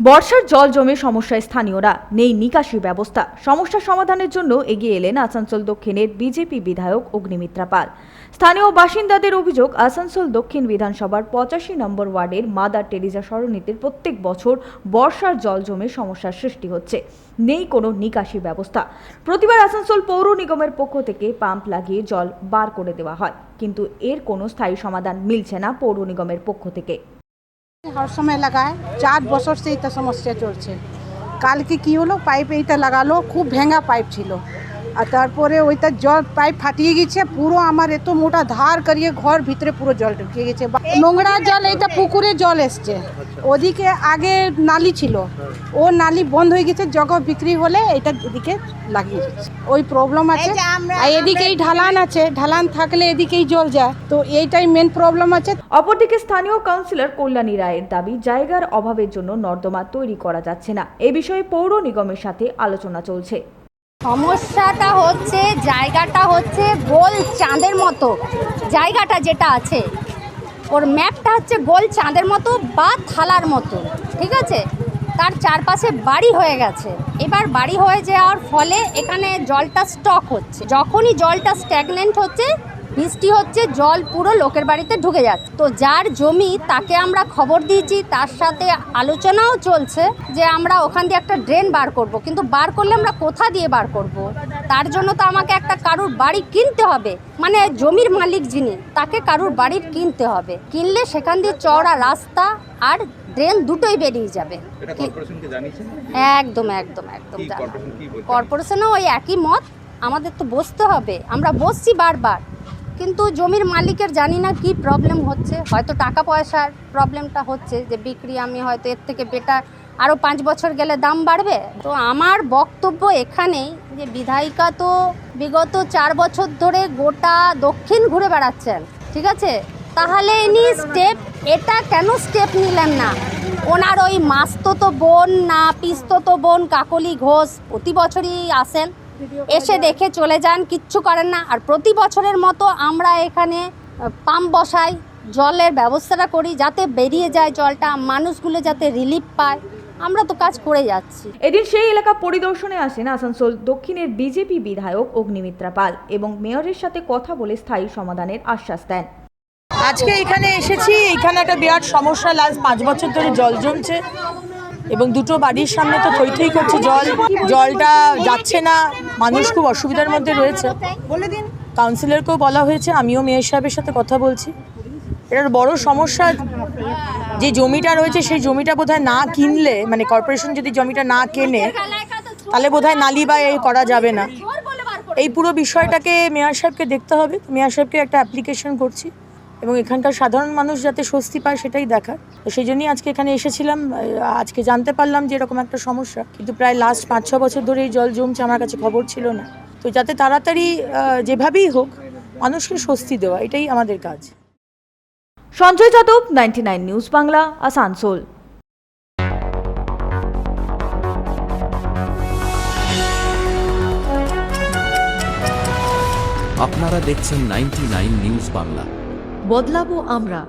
বর্ষার জল জমে সমস্যায় স্থানীয়রা, নেই নিকাশি ব্যবস্থা। সমস্যা সমাধানের জন্য এগিয়ে এলেন আসানসোল দক্ষিণের বিজেপি বিধায়ক অগ্নিমিত্রা পাল। স্থানীয় বাসিন্দাদের অভিযোগ, আসানসোল দক্ষিণ বিধানসভার 85 নম্বর ওয়ার্ডের মাদার টেরিজা সরণিতে প্রত্যেক বছর বর্ষার জল জমে সমস্যার সৃষ্টি হচ্ছে। নেই কোনো নিকাশি ব্যবস্থা। প্রতিবার আসানসোল পৌর নিগমের পক্ষ থেকে পাম্প লাগিয়ে জল বার করে দেওয়া হয়, কিন্তু এর কোনো স্থায়ী সমাধান মিলছে না পৌর নিগমের পক্ষ থেকে। हर समय लगाए 4 বছর से এটা সমস্যা চলছে। কালকে কি হলো, পাইপ এইটা লাগালো, খুব ভেঙা পাইপ ছিল, আর তারপরে ওইটা জল পাইপ ফাটিয়ে গেছে, পুরো আমার এত মোটা ধার করিয়ে ঘর ভিতরে পুরো জল ঢুকিয়ে গেছে। নোংরা জল, এইটা পুকুরে জল এসছে। ওদিকে আগে নালি ছিল, ও নালি বন্ধ হয়ে গেছে, জগহ বিক্রি হলে এটা এদিকে লাগিয়ে দিচ্ছে। ওই প্রবলেম আছে। আর এদিকেই ঢালান আছে, ঢালান থাকলে এদিকেই জল যায়, তো এইটাই মেন প্রবলেম আছে। অপরদিকে স্থানীয় কাউন্সিলর কল্যাণী রায়ের দাবি, জায়গার অভাবের জন্য নর্দমা তৈরি করা যাচ্ছে না। এ বিষয়ে পৌর নিগমের সাথে আলোচনা চলছে। সমস্যাটা হচ্ছে, জায়গাটা হচ্ছে গোল চাঁদের মতো। জায়গাটা যেটা আছে, ওর ম্যাপটা হচ্ছে গোল চাঁদের মতো বা থালার মতো, ঠিক আছে? তার চারপাশে বাড়ি হয়ে গেছে। এবার বাড়ি হয়ে যাওয়ার ফলে এখানে জলটা স্টক হচ্ছে। যখনই জলটা স্ট্যাগনেন্ট হচ্ছে, বৃষ্টি হচ্ছে, জল পুরো লোকের বাড়িতে ঢুকে যাচ্ছে। তো যার জমি তাকে আমরা খবর দিয়েছি, তার সাথে আলোচনাও চলছে যে আমরা ওখান দিয়ে একটা ড্রেন বার করব, কিন্তু বার করলে আমরা কোথা দিয়ে বার করব? তার জন্য তো আমাকে একটা কারুর বাড়ি কিনতে হবে, মানে জমির মালিক যিনি, তাকে কারুর বাড়ি কিনতে হবে। কিনলে সেখান দিয়ে চওড়া রাস্তা আর ড্রেন দুটোই বেরিয়ে যাবে। একদম একদম একদম কর্পোরেশনও ওই একই মত। আমাদের তো বসতে হবে, আমরা বসছি বারবার, কিন্তু জমির মালিকের জানি না কি প্রবলেম হচ্ছে। হয়তো টাকা পয়সার প্রবলেমটা হচ্ছে, যে বিক্রি আমি হয়তো এর থেকে বেটার আরও 5 বছর গেলে দাম বাড়বে। তো আমার বক্তব্য এখানেই যে বিধায়িকা তো বিগত 4 বছর ধরে গোটা দক্ষিণ ঘুরে বেড়াচ্ছেন, ঠিক আছে? তাহলে ইনি এটা কেন স্টেপ নিলেন না? ওনার ওই মাসতো বোন না পিস্ততো বোন কাকলি ঘোষ প্রতি বছরই আসেন, এসে দেখে চলে যান, কিচ্ছু করেন না। আর প্রতি বছরের মতো আমরা এখানে পাম্প বসাই, জলের ব্যবস্থাটা করি যাতে বেরিয়ে যায় জলটা, মানুষগুলো যাতে রিলিফ পায়। আমরা তো কাজ করে যাচ্ছি। এদিন সেই এলাকা পরিদর্শনে আসেন আসানসোল দক্ষিণের বিজেপি বিধায়ক অগ্নিমিত্রা পাল এবং মেয়রের সাথে কথা বলে স্থায়ী সমাধানের আশ্বাস দেন। আজকে এখানে এসেছি, এখানে একটা বিরাট সমস্যা, লাস্ট 5 বছর ধরে জল জমছে এবং দুটো বাড়ির সামনে তো থই থই করছে জলটা যাচ্ছে না, মানুষ খুব অসুবিধার মধ্যে রয়েছে। কাউন্সিলরকেও বলা হয়েছে, আমিও মেয়র সাহেবের সাথে কথা বলছি। এটার বড় সমস্যা, যে জমিটা রয়েছে সেই জমিটা বোধহয় না কিনলে, মানে কর্পোরেশন যদি জমিটা না কেনে, তাহলে বোধহয় নালি বা এই করা যাবে না। এই পুরো বিষয়টাকে মেয়র সাহেবকে দেখতে হবে। মেয়র সাহেবকে একটা অ্যাপ্লিকেশন করছি এবং এখানকার সাধারণ মানুষ যাতে স্বস্তি পায় সেটাই দেখার। তো সেই জন্যই আজকে এখানে এসেছিলাম। আজকে জানতে পারলাম যে এরকম একটা সমস্যা, কিন্তু প্রায় লাস্ট 5-6 বছর ধরে এই জল জমছে, আমার কাছে খবর ছিল না। তো যাতে তাড়াতাড়ি যেভাবেই হোক মানুষকে স্বস্তি দেওয়া, এটাই আমাদের কাজ। সঞ্জয় যাদব, 99 নিউজ বাংলা, আসানসোল। আপনারা দেখছেন 99 নিউজ বাংলা। বদলাবো আমরা।